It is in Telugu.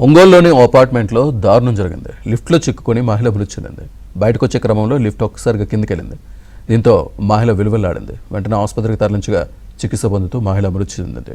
ఒంగోలులోని ఓ అపార్ట్మెంట్లో దారుణం జరిగింది. లిఫ్ట్లో చిక్కుకొని మహిళ మృతి చెందింది. బయటకు వచ్చే క్రమంలో లిఫ్ట్ ఒక్కసారిగా కిందికెళ్ళింది. దీంతో మహిళ విలువెల్లాడింది. వెంటనే ఆసుపత్రికి తరలించగా చికిత్స పొందుతూ మహిళ మృతి చెందింది.